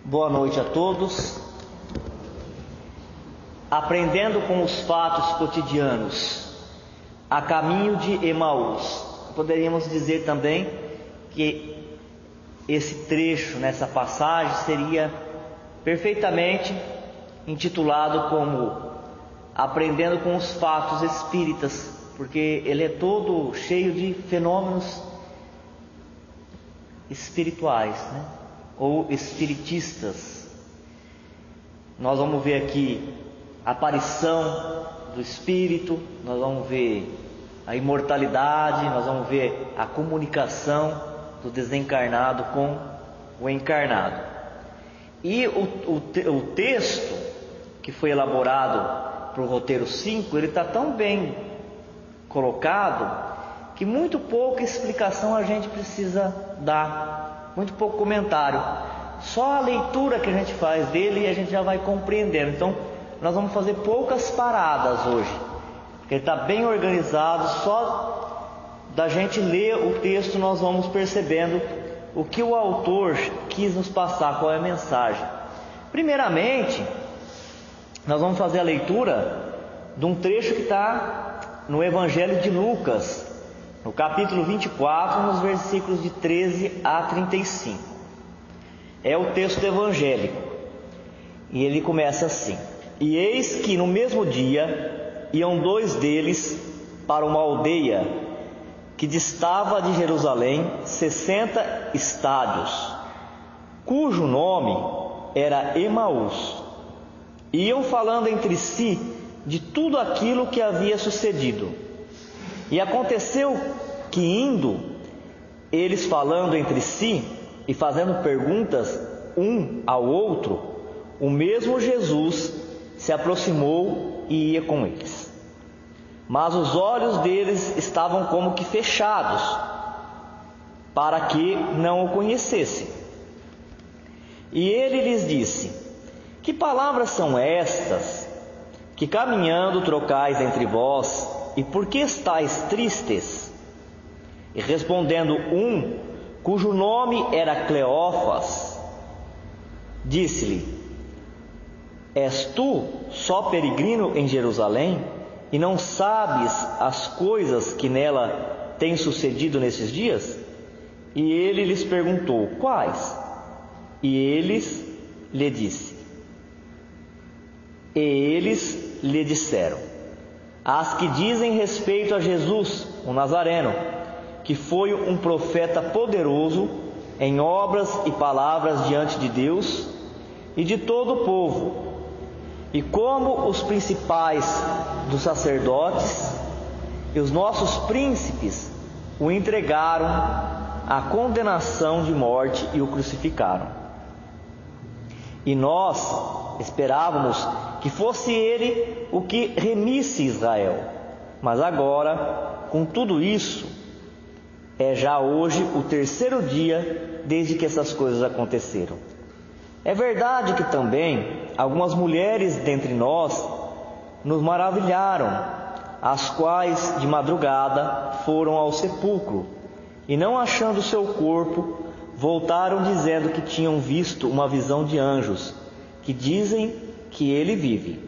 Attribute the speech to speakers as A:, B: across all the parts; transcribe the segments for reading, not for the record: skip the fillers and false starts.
A: Boa noite a todos. Aprendendo com os fatos cotidianos, a caminho de Emaús. Poderíamos dizer também que esse trecho nessa passagem seria perfeitamente intitulado como Aprendendo com os fatos espíritas, porque ele é todo cheio de fenômenos espirituais, ou espiritistas. Nós vamos ver aqui a aparição do espírito, nós vamos ver a imortalidade, nós vamos ver a comunicação do desencarnado com o encarnado. E o texto que foi elaborado para o roteiro 5, ele está tão bem colocado que muito pouca explicação a gente precisa dar, muito pouco comentário. Só a leitura que a gente faz dele e a gente já vai compreendendo. Então nós vamos fazer poucas paradas hoje, porque ele está bem organizado. Só da gente ler o texto nós vamos percebendo o que o autor quis nos passar, qual é a mensagem. Primeiramente, nós vamos fazer a leitura de um trecho que está no Evangelho de Lucas, no capítulo 24, nos versículos de 13 a 35. É o texto evangélico, e ele começa assim: E eis que no mesmo dia iam dois deles para uma aldeia que distava de Jerusalém 60 estádios, cujo nome era Emaús. Iam falando entre si de tudo aquilo que havia sucedido. E aconteceu que, indo eles falando entre si e fazendo perguntas um ao outro, o mesmo Jesus se aproximou e ia com eles. Mas os olhos deles estavam como que fechados, para que não o conhecessem. E ele lhes disse: Que palavras são estas, que caminhando trocais entre vós, e por que estáis tristes? E respondendo um, cujo nome era Cleófas, disse-lhe: És tu só peregrino em Jerusalém, e não sabes as coisas que nela têm sucedido nesses dias? E ele lhes perguntou: Quais? E eles lhe disseram: As que dizem respeito a Jesus, o Nazareno, que foi um profeta poderoso em obras e palavras diante de Deus e de todo o povo, e como os principais dos sacerdotes e os nossos príncipes o entregaram à condenação de morte e o crucificaram. E nós esperávamos que fosse ele o que remisse Israel. Mas agora, com tudo isso, é já hoje o terceiro dia desde que essas coisas aconteceram. É verdade que também algumas mulheres dentre nós nos maravilharam, as quais de madrugada foram ao sepulcro, e não achando seu corpo, voltaram dizendo que tinham visto uma visão de anjos, que dizem que ele vive.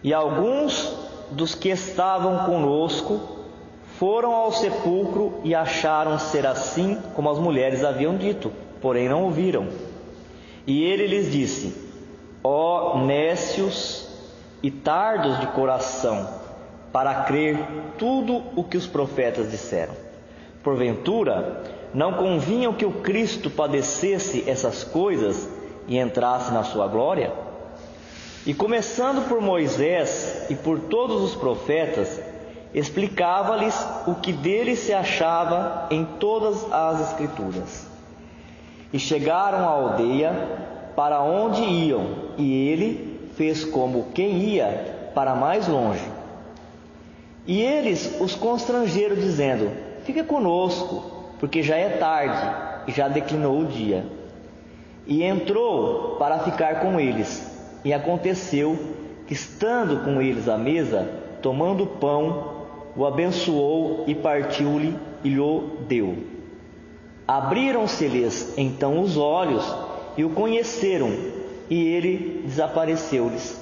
A: E alguns dos que estavam conosco foram ao sepulcro e acharam ser assim como as mulheres haviam dito, porém não o viram. E ele lhes disse: Ó nécios e tardos de coração, para crer tudo o que os profetas disseram. Porventura, não convinha que o Cristo padecesse essas coisas e entrasse na sua glória? E começando por Moisés e por todos os profetas, explicava-lhes o que dele se achava em todas as Escrituras. E chegaram à aldeia para onde iam, e ele fez como quem ia para mais longe. E eles os constrangeram, dizendo: Fique conosco, porque já é tarde e já declinou o dia. E entrou para ficar com eles. E aconteceu que, estando com eles à mesa, tomando o pão, o abençoou e partiu-lhe e lhe deu. Abriram-se-lhes então os olhos e o conheceram, e ele desapareceu-lhes.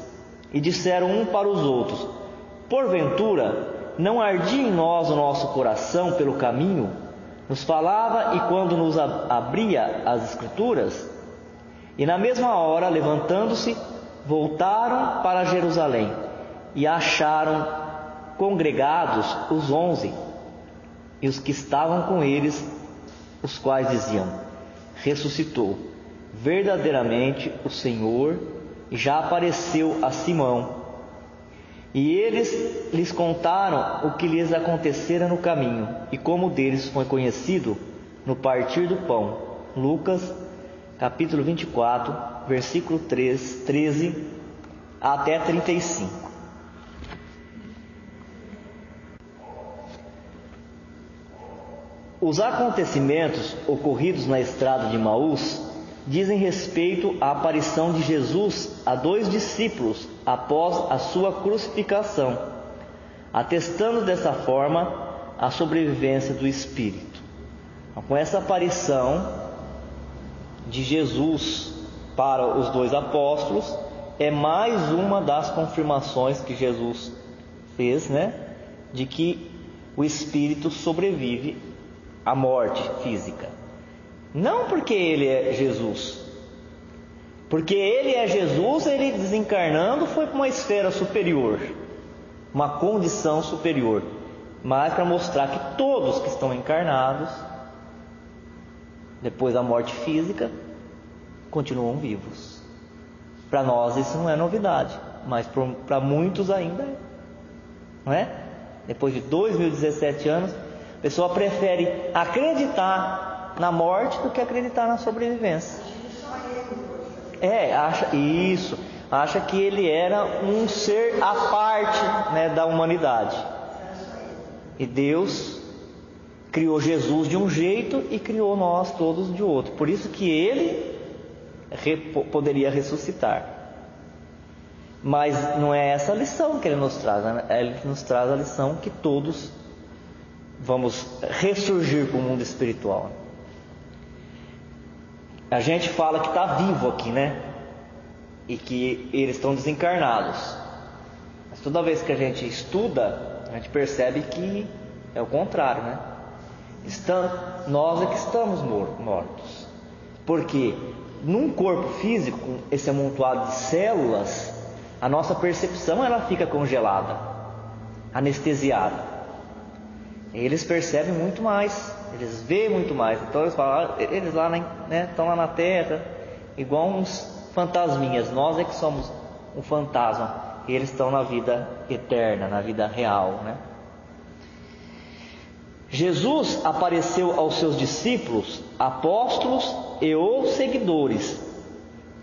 A: E disseram um para os outros: porventura não ardia em nós o nosso coração pelo caminho? Nos falava e quando nos abria as Escrituras? E na mesma hora, levantando-se, voltaram para Jerusalém e acharam congregados os 11 e os que estavam com eles, os quais diziam: ressuscitou verdadeiramente o Senhor e já apareceu a Simão. E eles lhes contaram o que lhes acontecera no caminho e como deles foi conhecido no partir do pão. Lucas capítulo 24, versículo 13 até 35. Os acontecimentos ocorridos na estrada de Emaús dizem respeito à aparição de Jesus a 2 discípulos após a sua crucificação, atestando dessa forma a sobrevivência do Espírito. Então, com essa aparição de Jesus para os 2 apóstolos, é mais uma das confirmações que Jesus fez, de que o Espírito sobrevive à morte física. Não porque ele é Jesus, porque ele é Jesus, ele desencarnando foi para uma esfera superior, uma condição superior, mas para mostrar que todos que estão encarnados depois da morte física continuam vivos. Para nós isso não é novidade, mas para muitos ainda é, não é? Depois de 2017 anos, a pessoa prefere acreditar na morte do que acreditar na sobrevivência. Acha que ele era um ser à parte, da humanidade. E Deus criou Jesus de um jeito e criou nós todos de outro. Por isso que ele poderia ressuscitar. Mas não é essa a lição que ele nos traz, Ele nos traz a lição que todos vamos ressurgir para o mundo espiritual. A gente fala que está vivo aqui, e que eles estão desencarnados. Mas toda vez que a gente estuda, a gente percebe que é o contrário, Nós é que estamos mortos. Porque num corpo físico, esse amontoado de células, a nossa percepção ela fica congelada, anestesiada. Eles percebem muito mais, eles veem muito mais. Então eles falam, eles lá, estão lá na Terra, igual uns fantasminhas. Nós é que somos um fantasma, e eles estão na vida eterna, na vida real, Jesus apareceu aos seus discípulos, apóstolos e os seguidores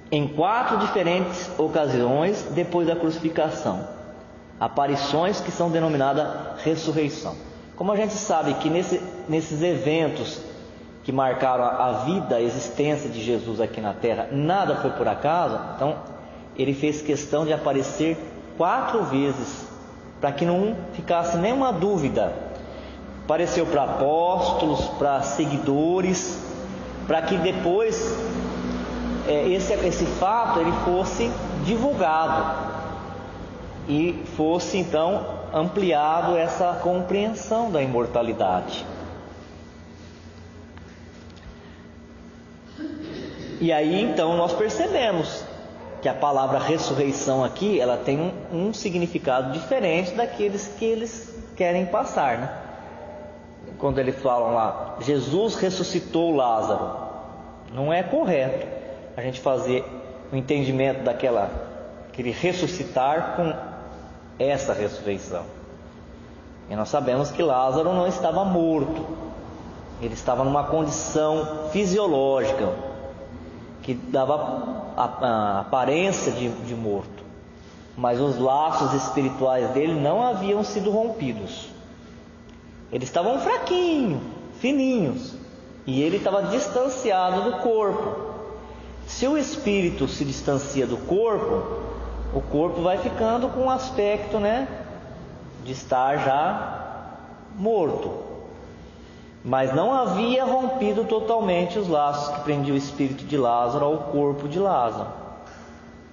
A: em 4 diferentes ocasiões depois da crucificação. Aparições que são denominadas ressurreição. Como a gente sabe que nesses eventos que marcaram a vida, a existência de Jesus aqui na Terra, nada foi por acaso, então ele fez questão de aparecer 4 vezes, para que não ficasse nenhuma dúvida. Apareceu para apóstolos, para seguidores, para que depois esse fato ele fosse divulgado e fosse então ampliado essa compreensão da imortalidade. E aí então nós percebemos que a palavra ressurreição aqui ela tem um significado diferente daqueles que eles querem passar, Quando eles falam lá, Jesus ressuscitou Lázaro, não é correto a gente fazer o entendimento aquele ressuscitar com essa ressurreição. E nós sabemos que Lázaro não estava morto, ele estava numa condição fisiológica que dava a aparência de morto, mas os laços espirituais dele não haviam sido rompidos. Eles estavam fraquinhos, fininhos, e ele estava distanciado do corpo. Se o espírito se distancia do corpo, o corpo vai ficando com um aspecto, de estar já morto. mas não havia rompido totalmente os laços que prendiam o espírito de Lázaro ao corpo de Lázaro.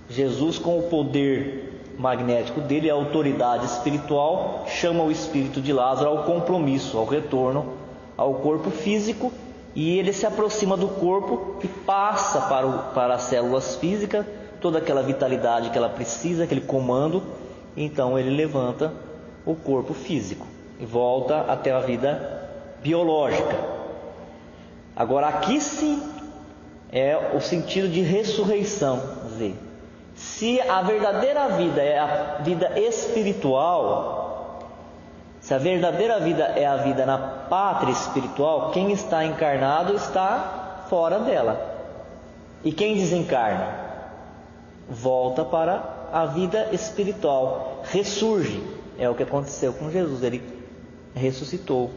A: Jesus, com o poder magnético dele, a autoridade espiritual, chama o espírito de Lázaro ao compromisso, ao retorno ao corpo físico, e ele se aproxima do corpo e passa para as células físicas toda aquela vitalidade que ela precisa, aquele comando. Então ele levanta o corpo físico e volta até a vida biológica. Agora aqui sim é o sentido de ressurreição. Quer dizer, se a verdadeira vida é a vida espiritual, se a verdadeira vida é a vida na pátria espiritual, quem está encarnado está fora dela. E quem desencarna volta para a vida espiritual, ressurge. É o que aconteceu com Jesus, ele ressuscitou.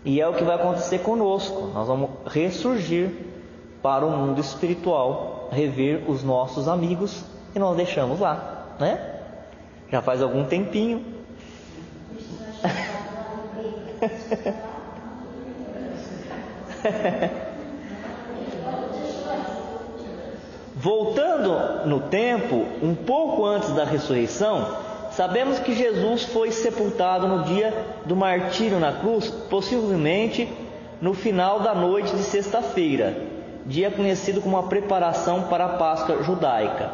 A: E é o que vai acontecer conosco. Nós vamos ressurgir para o mundo espiritual, rever os nossos amigos que nós deixamos lá, né? Já faz algum tempinho. Voltando no tempo, um pouco antes da ressurreição, sabemos que Jesus foi sepultado no dia do martírio na cruz, possivelmente no final da noite de sexta-feira, dia conhecido como a preparação para a Páscoa judaica,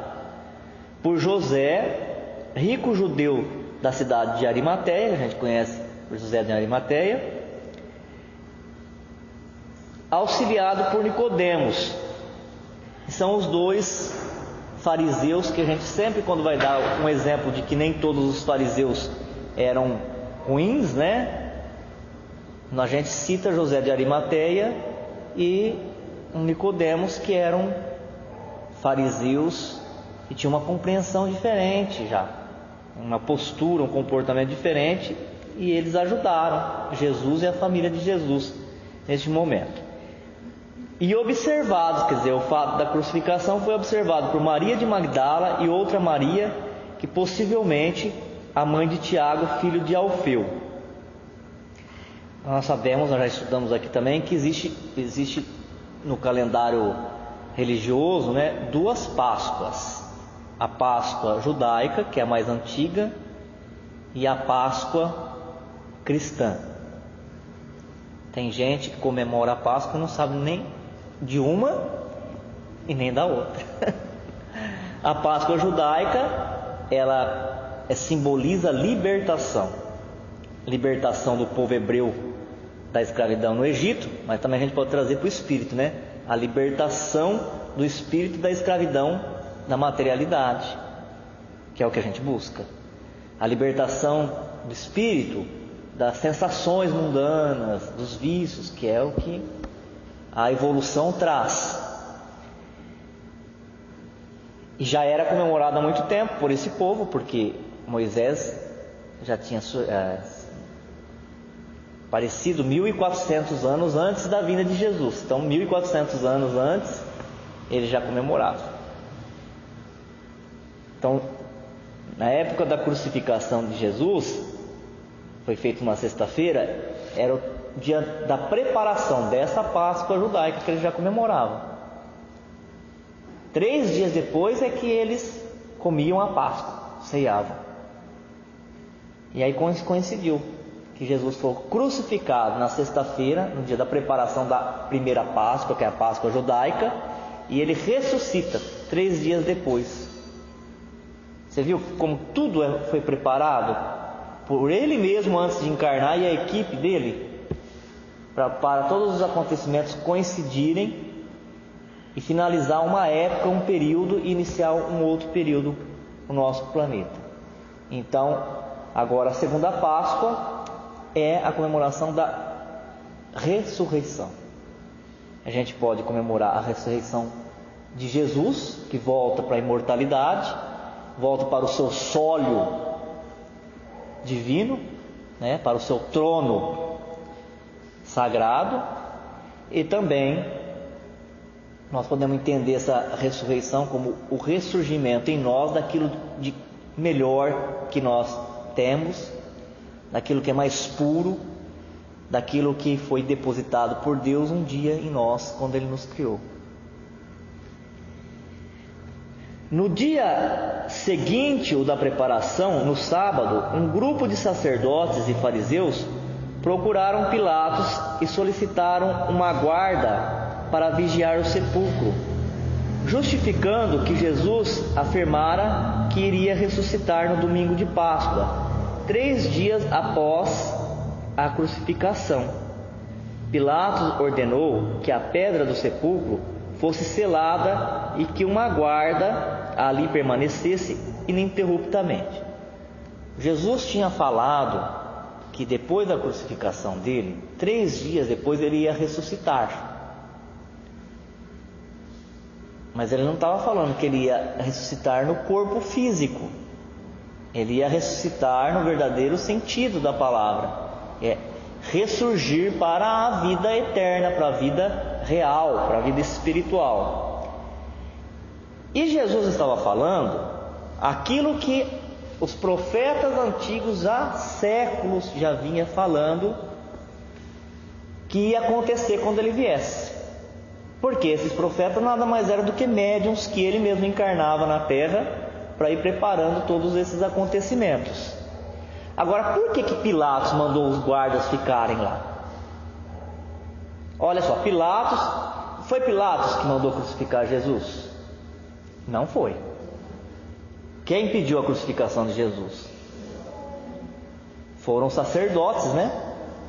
A: por José, rico judeu da cidade de Arimateia. A gente conhece por José de Arimateia, auxiliado por Nicodemos. São os dois fariseus que a gente sempre, quando vai dar um exemplo de que nem todos os fariseus eram ruins, né? A gente cita José de Arimateia e Nicodemos, que eram fariseus e tinham uma compreensão diferente já, uma postura, um comportamento diferente, e eles ajudaram Jesus e a família de Jesus neste momento. E observados, quer dizer, o fato da crucificação foi observado por Maria de Magdala e outra Maria, que possivelmente a mãe de Tiago, filho de Alfeu. Nós sabemos, nós já estudamos aqui também, que existe no calendário religioso, né, duas Páscoas. A Páscoa judaica, que é a mais antiga, e a Páscoa cristã. Tem gente que comemora a Páscoa e não sabe nem de uma e nem da outra. A Páscoa judaica, ela simboliza libertação do povo hebreu da escravidão no Egito, mas também a gente pode trazer para o espírito, né? A libertação do espírito da escravidão da materialidade, que é o que a gente busca. A libertação do espírito das sensações mundanas, dos vícios, que é o que a evolução traz. E já era comemorado há muito tempo por esse povo, porque Moisés já tinha aparecido 1400 anos antes da vinda de Jesus. Então 1400 anos antes ele já comemorava. Então, na época da crucificação de Jesus, foi feito uma sexta-feira, era o dia da preparação dessa Páscoa judaica que eles já comemoravam. 3 dias depois é que eles comiam a Páscoa, ceiavam. E aí coincidiu que Jesus foi crucificado na sexta-feira, no dia da preparação da primeira Páscoa, que é a Páscoa judaica, e ele ressuscita 3 dias depois. Você viu como tudo foi preparado por ele mesmo antes de encarnar e a equipe dele, para todos os acontecimentos coincidirem e finalizar uma época, um período, e iniciar um outro período no nosso planeta. Então, agora a segunda Páscoa é a comemoração da ressurreição. A gente pode comemorar a ressurreição de Jesus, que volta para a imortalidade, volta para o seu sólio divino, né, para o seu trono sagrado. E também nós podemos entender essa ressurreição como o ressurgimento em nós daquilo de melhor que nós temos, daquilo que é mais puro, daquilo que foi depositado por Deus um dia em nós, quando Ele nos criou. No dia seguinte, o da preparação, no sábado, um grupo de sacerdotes e fariseus procuraram Pilatos e solicitaram uma guarda para vigiar o sepulcro, justificando que Jesus afirmara que iria ressuscitar no domingo de Páscoa, 3 dias após a crucificação. Pilatos ordenou que a pedra do sepulcro fosse selada e que uma guarda ali permanecesse ininterruptamente. Jesus tinha falado que depois da crucificação dele, 3 dias depois ele ia ressuscitar. Mas ele não estava falando que ele ia ressuscitar no corpo físico. Ele ia ressuscitar no verdadeiro sentido da palavra. Ressurgir para a vida eterna, para a vida real, para a vida espiritual. E Jesus estava falando aquilo que os profetas antigos há séculos já vinha falando que ia acontecer quando ele viesse. Porque esses profetas nada mais eram do que médiuns que ele mesmo encarnava na terra para ir preparando todos esses acontecimentos. Agora, por que Pilatos mandou os guardas ficarem lá? Olha só, foi Pilatos que mandou crucificar Jesus? Não foi. Quem impediu a crucificação de Jesus? Foram os sacerdotes, né?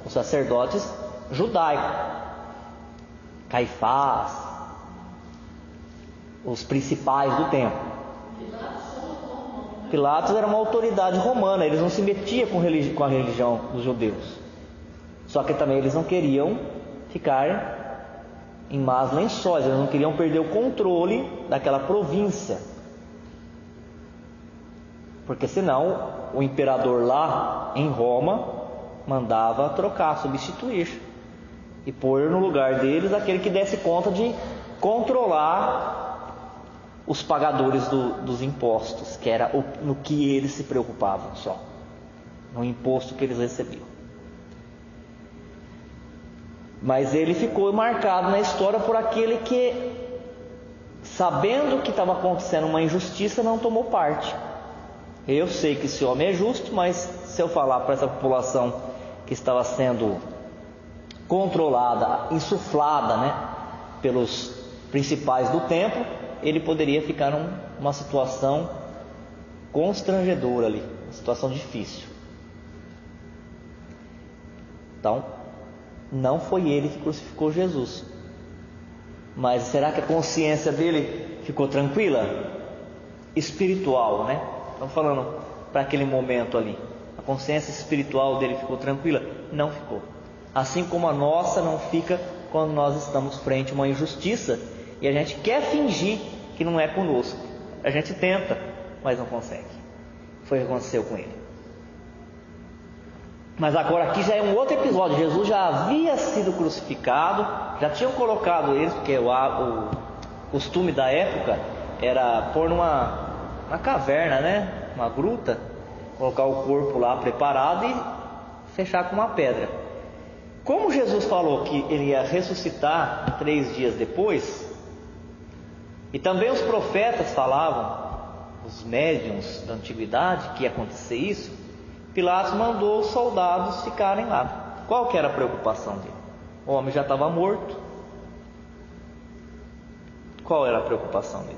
A: Os sacerdotes judaicos. Caifás, os principais do templo. Pilatos era uma autoridade romana, eles não se metiam com a religião dos judeus. Só que também eles não queriam ficar em más lençóis, eles não queriam perder o controle daquela província. Porque senão o imperador lá em Roma mandava trocar, substituir e pôr no lugar deles aquele que desse conta de controlar os pagadores dos impostos, que era no que eles se preocupavam só, no imposto que eles recebiam. Mas ele ficou marcado na história por aquele que, sabendo que estava acontecendo uma injustiça, não tomou parte. Eu sei que esse homem é justo, mas se eu falar para essa população que estava sendo controlada, insuflada, né, pelos principais do templo, ele poderia ficar numa situação constrangedora ali, uma situação difícil. Então, não foi ele que crucificou Jesus. Mas será que a consciência dele ficou tranquila? Espiritual, né? Estamos falando para aquele momento ali. A consciência espiritual dele ficou tranquila? Não ficou. Assim como a nossa não fica quando nós estamos frente a uma injustiça e a gente quer fingir que não é conosco. A gente tenta, mas não consegue. Foi o que aconteceu com ele. Mas agora aqui já é um outro episódio. Jesus já havia sido crucificado, já tinham colocado eles, porque o costume da época era pôr numa caverna, né? Uma gruta, colocar o corpo lá preparado e fechar com uma pedra. Como Jesus falou que ele ia ressuscitar 3 dias depois, e também os profetas falavam, os médiuns da antiguidade, que ia acontecer isso, Pilatos mandou os soldados ficarem lá. Qual que era a preocupação dele? O homem já estava morto. Qual era a preocupação dele?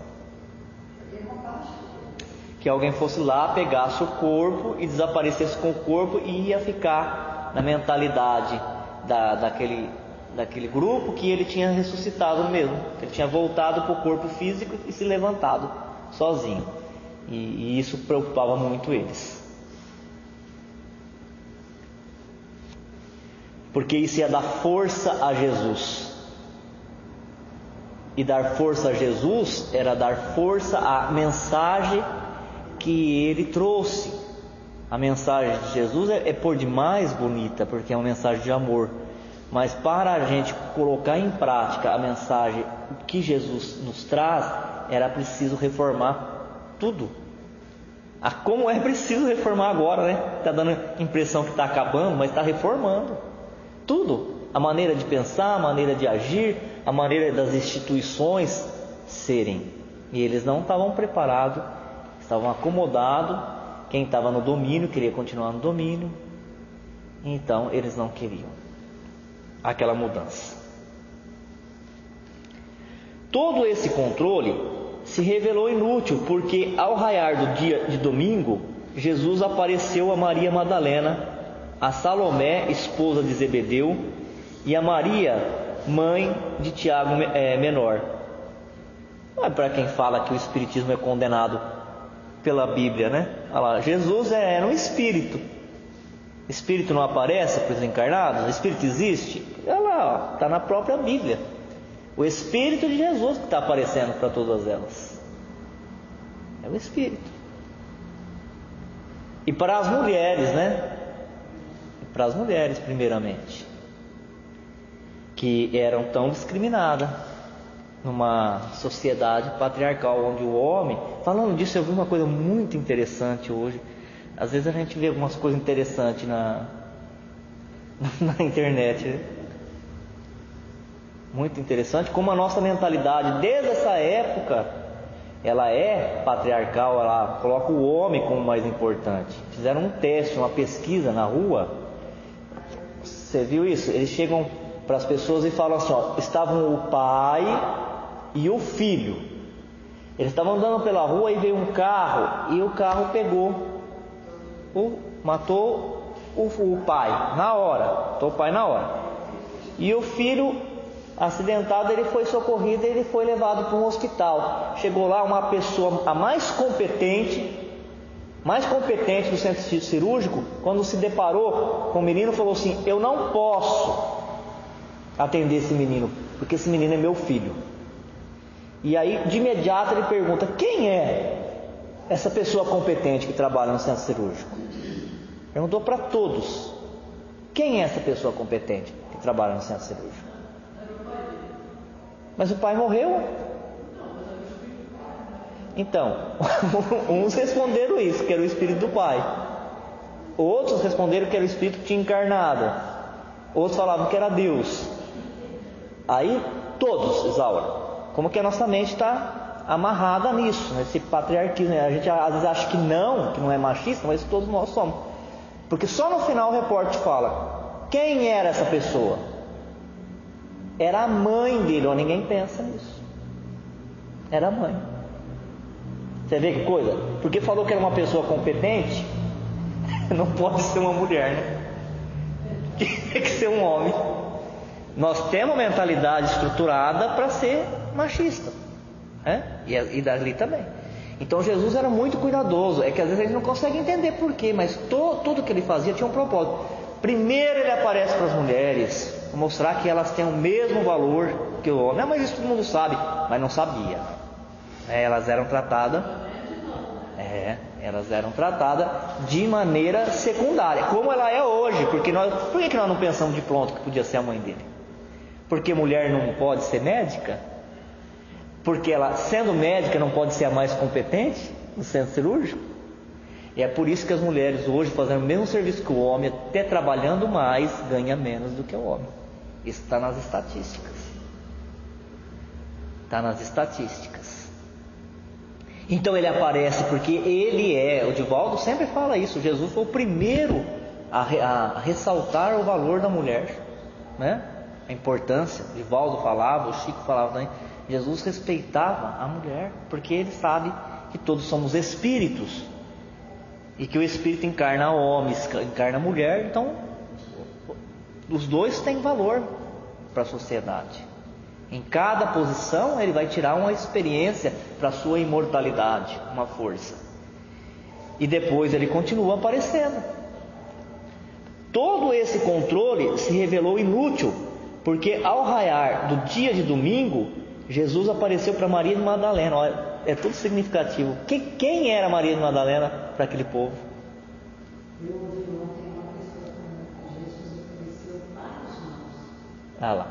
A: Que alguém fosse lá, pegasse o corpo e desaparecesse com o corpo, e ia ficar na mentalidade daquele grupo que ele tinha ressuscitado mesmo, ele tinha voltado para o corpo físico e se levantado sozinho, e isso preocupava muito eles, porque isso ia dar força a Jesus, e dar força a Jesus era dar força à mensagem que ele trouxe. A mensagem de Jesus é por demais bonita, porque é uma mensagem de amor. Mas para a gente colocar em prática a mensagem que Jesus nos traz, era preciso reformar tudo. Como é preciso reformar agora, né? Está dando a impressão que está acabando, mas está reformando. Tudo, a maneira de pensar, a maneira de agir, a maneira das instituições serem. E eles não estavam preparados, estavam acomodados. Quem estava no domínio queria continuar no domínio, então eles não queriam aquela mudança. Todo esse controle se revelou inútil, porque ao raiar do dia de domingo, Jesus apareceu a Maria Madalena, a Salomé, esposa de Zebedeu, e a Maria, mãe de Tiago menor. Não é para quem fala que o espiritismo é condenado pela Bíblia, né? Olha lá, Jesus era um espírito. Espírito não aparece para os encarnados? O espírito existe? Olha lá, está na própria Bíblia. O Espírito de Jesus que está aparecendo para todas elas. É o Espírito. E para as mulheres, né? Para as mulheres, primeiramente, que eram tão discriminadas numa sociedade patriarcal, onde o homem... Falando disso, eu vi uma coisa muito interessante hoje. Às vezes a gente vê algumas coisas interessantes na internet, né? Muito interessante como a nossa mentalidade desde essa época ela é patriarcal, ela coloca o homem como mais importante. Fizeram um teste, uma pesquisa na rua. Você viu isso? Eles chegam para as pessoas e falam assim, ó, estavam o pai e o filho. Eles estavam andando pela rua e veio um carro, e o carro pegou, matou o pai na hora, matou o pai na hora. E o filho acidentado, ele foi socorrido e ele foi levado para um hospital. Chegou lá uma pessoa, a mais competente do centro cirúrgico, quando se deparou com o menino, falou assim, eu não posso atender esse menino, porque esse menino é meu filho. E aí de imediato ele pergunta, quem é essa pessoa competente que trabalha no centro cirúrgico? Perguntou para todos, quem é essa pessoa competente que trabalha no centro cirúrgico? Mas o pai morreu. Então, uns responderam isso, que era o espírito do pai. Outros responderam que era o espírito que tinha encarnado. Outros falavam que era Deus. Aí todos exauram. Como que a nossa mente está amarrada nisso, nesse patriarquismo. A gente às vezes acha que não é machista, mas todos nós somos. Porque só no final o repórter fala, quem era essa pessoa? Era a mãe dele, ou ninguém pensa nisso. Era a mãe. Você vê que coisa? Porque falou que era uma pessoa competente, não pode ser uma mulher, né? Tem que ser um homem. Nós temos mentalidade estruturada para ser machista, né? E dali também. Então Jesus era muito cuidadoso. É que às vezes a gente não consegue entender porquê, mas tudo que ele fazia tinha um propósito. Primeiro ele aparece para as mulheres, para mostrar que elas têm o mesmo valor que o homem. Mas isso todo mundo sabe, mas não sabia. Elas eram tratadas de maneira secundária, como ela é hoje. Por que nós não pensamos de pronto que podia ser a mãe dele? Porque mulher não pode ser médica? Porque ela, sendo médica, não pode ser a mais competente no centro cirúrgico? E é por isso que as mulheres hoje, fazendo o mesmo serviço que o homem, até trabalhando mais, ganham menos do que o homem. Isso está nas estatísticas. Está nas estatísticas. Então ele aparece porque ele é, o Divaldo sempre fala isso, Jesus foi o primeiro a ressaltar o valor da mulher, né? A importância. O Divaldo falava, o Chico falava também. Jesus respeitava a mulher, porque ele sabe que todos somos espíritos, e que o espírito encarna homem, encarna mulher. Então os dois têm valor para a sociedade. Em cada posição ele vai tirar uma experiência para a sua imortalidade, uma força. E depois ele continua aparecendo. Todo esse controle se revelou inútil, porque ao raiar do dia de domingo, Jesus apareceu para Maria de Madalena. Olha, é tudo significativo. Quem era Maria de Madalena para aquele povo? Ah lá.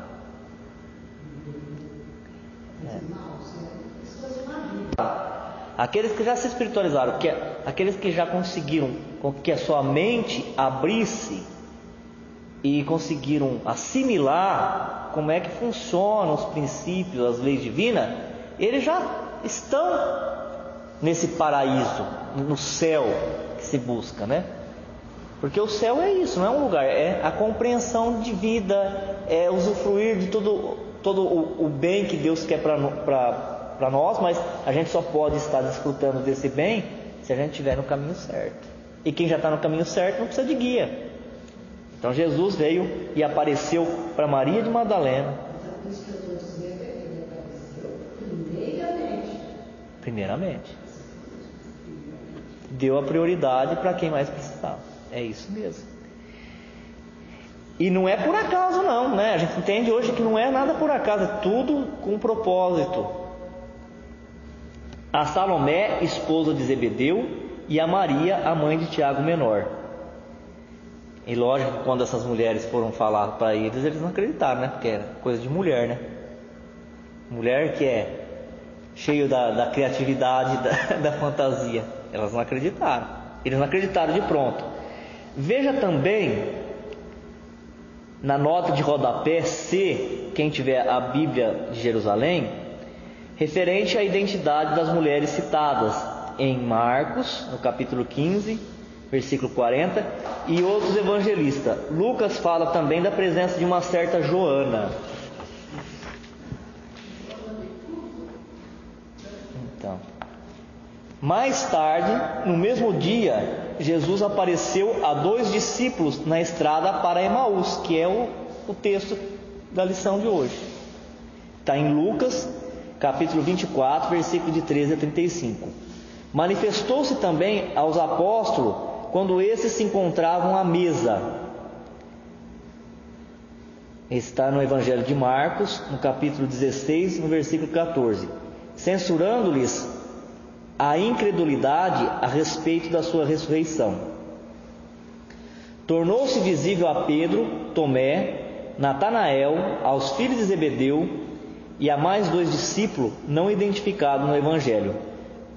A: Aqueles que já se espiritualizaram, aqueles que já conseguiram com que a sua mente abrisse e conseguiram assimilar como é que funcionam os princípios, as leis divinas, eles já estão nesse paraíso, no céu que se busca, né? Porque o céu é isso, não é um lugar, é a compreensão de vida, é usufruir de todo o bem que Deus quer para nós, mas a gente só pode estar desfrutando desse bem se a gente estiver no caminho certo. E quem já está no caminho certo não precisa de guia. Então Jesus veio e apareceu para Maria de Madalena. Primeiramente. Deu a prioridade para quem mais precisava. É isso mesmo. E não é por acaso não, né? A gente entende hoje que não é nada por acaso, é tudo com propósito. A Salomé, esposa de Zebedeu, e a Maria, a mãe de Tiago Menor. E lógico que quando essas mulheres foram falar para eles não acreditaram, né? Porque era coisa de mulher, né? Mulher que é cheio da criatividade, da fantasia. Elas não acreditaram. Eles não acreditaram de pronto. Veja também na nota de rodapé C, quem tiver a Bíblia de Jerusalém, referente à identidade das mulheres citadas em Marcos, no capítulo 15, versículo 40, e outros evangelistas. Lucas fala também da presença de uma certa Joana. Então, mais tarde, no mesmo dia, Jesus apareceu a 2 discípulos na estrada para Emaús, que é o texto da lição de hoje. Está em Lucas, capítulo 24, versículo de 13 a 35. Manifestou-se também aos apóstolos quando esses se encontravam à mesa. Está no Evangelho de Marcos, no capítulo 16, no versículo 14. Censurando-lhes a incredulidade a respeito da sua ressurreição. Tornou-se visível a Pedro, Tomé, Natanael, aos filhos de Zebedeu e a mais 2 discípulos não identificados no Evangelho.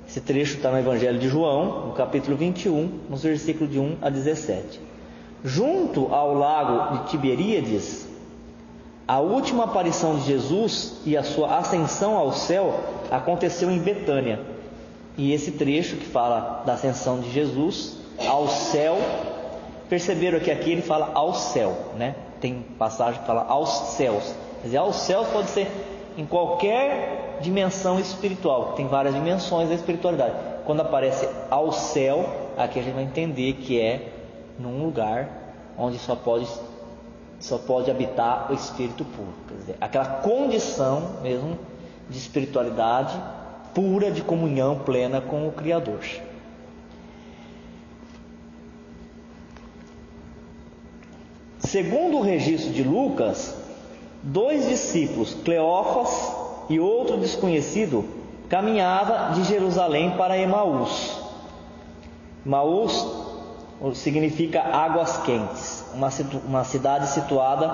A: Esse trecho está no Evangelho de João, no capítulo 21, nos versículos de 1 a 17. Junto ao lago de Tiberíades, a última aparição de Jesus e a sua ascensão ao céu aconteceu em Betânia. E esse trecho que fala da ascensão de Jesus ao céu, perceberam que aqui ele fala ao céu, né? Tem passagem que fala aos céus. Quer dizer, aos céus pode ser em qualquer dimensão espiritual, tem várias dimensões da espiritualidade. Quando aparece ao céu, aqui a gente vai entender que é num lugar onde só pode habitar o Espírito puro. Quer dizer, aquela condição mesmo de espiritualidade pura, de comunhão plena com o Criador. Segundo o registro de Lucas, 2 discípulos, Cleófas e outro desconhecido, caminhava de Jerusalém para Emaús. Emaús significa águas quentes, uma cidade situada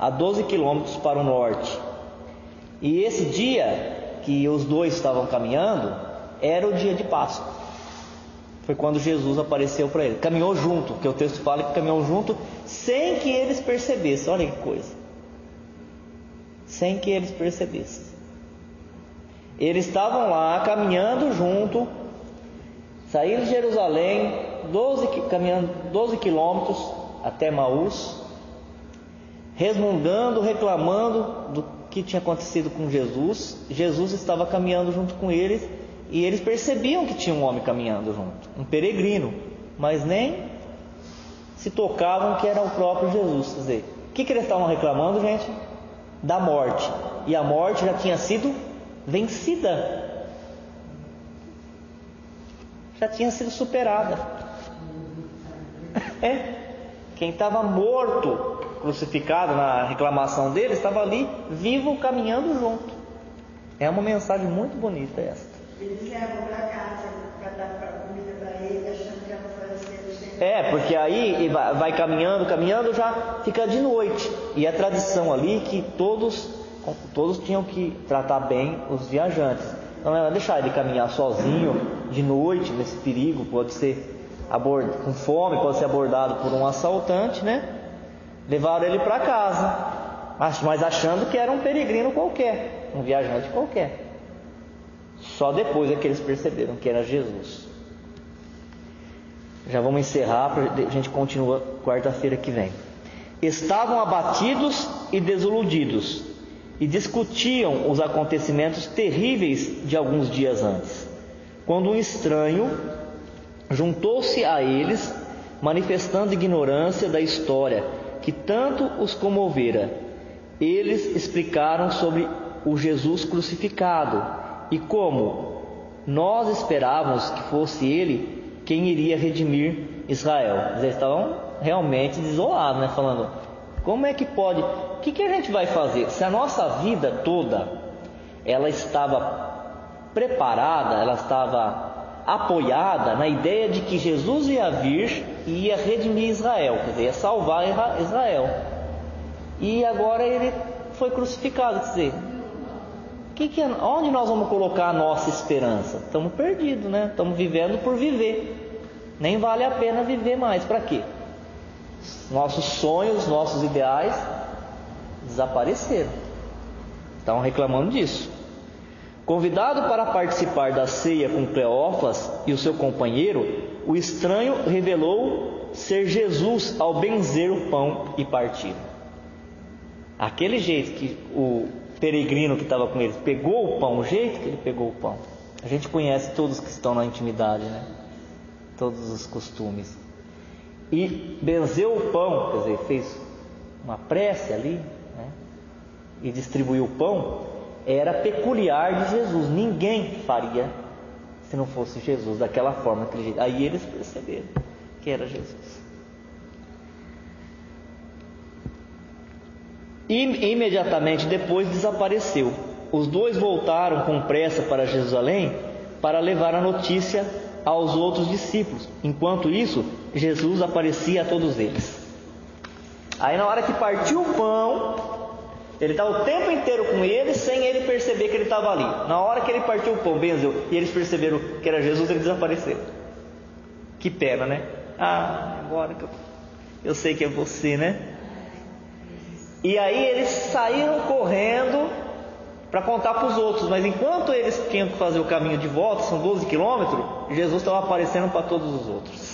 A: a 12 quilômetros para o norte. E esse dia que os 2 estavam caminhando era o dia de Páscoa. Foi quando Jesus apareceu para eles. Caminhou junto, porque o texto fala que caminhou junto sem que eles percebessem. Olha que coisa. Sem que eles percebessem. Eles estavam lá caminhando junto, saíram de Jerusalém, caminhando 12 quilômetros até Emaús, resmungando, reclamando do que tinha acontecido com Jesus. Jesus estava caminhando junto com eles e eles percebiam que tinha um homem caminhando junto, um peregrino, mas nem se tocavam que era o próprio Jesus. Quer dizer, o que eles estavam reclamando, gente? Da morte. E a morte já tinha sido vencida, já tinha sido superada. Quem estava morto, crucificado na reclamação dele, estava ali vivo, caminhando junto. É uma mensagem muito bonita essa.
B: Eles levam para casa para dar comida para ele, achando que era oferecer.
A: Porque aí vai caminhando, já fica de noite. E a tradição ali que todos tinham que tratar bem os viajantes. Não é deixar ele caminhar sozinho de noite, nesse perigo, pode ser com fome, pode ser abordado por um assaltante, né? Levaram ele para casa, mas achando que era um peregrino qualquer, um viajante qualquer. Só depois é que eles perceberam que era Jesus. Já vamos encerrar, a gente continua quarta-feira que vem. Estavam abatidos e desiludidos, e discutiam os acontecimentos terríveis de alguns dias antes, quando um estranho juntou-se a eles, manifestando ignorância da história que tanto os comovera. Eles explicaram sobre o Jesus crucificado e como nós esperávamos que fosse ele quem iria redimir Israel. Eles estavam realmente desolados, né? Falando, como é que pode? O que a gente vai fazer? Se a nossa vida toda ela estava preparada, ela estava apoiada na ideia de que Jesus ia vir e ia redimir Israel, quer dizer, ia salvar Israel. E agora ele foi crucificado, quer dizer, onde nós vamos colocar a nossa esperança? Estamos perdidos, né? Estamos vivendo por viver. Nem vale a pena viver mais. Para quê? Nossos sonhos, nossos ideais desapareceram. Estavam reclamando disso. Convidado para participar da ceia com Cleófas e o seu companheiro, o estranho revelou ser Jesus ao benzer o pão e partir. Aquele jeito que o peregrino que estava com eles pegou o pão, o jeito que ele pegou o pão. A gente conhece todos que estão na intimidade, né? Todos os costumes. E benzeu o pão, quer dizer, fez uma prece ali, né? E distribuiu o pão. Era peculiar de Jesus. Ninguém faria se não fosse Jesus daquela forma, daquele jeito. Aí eles perceberam que era Jesus. E imediatamente depois desapareceu. Os dois voltaram com pressa para Jerusalém para levar a notícia aos outros discípulos. Enquanto isso, Jesus aparecia a todos eles. Aí na hora que partiu o pão, ele estava o tempo inteiro com eles, sem ele perceber que ele estava ali. Na hora que ele partiu o pão, benzeu, e eles perceberam que era Jesus, ele desapareceu. Que pena, né? Agora que eu sei que é você, né? E aí eles saíram correndo para contar para os outros. Mas enquanto eles tinham que fazer o caminho de volta, são 12 quilômetros, Jesus estava aparecendo para todos os outros.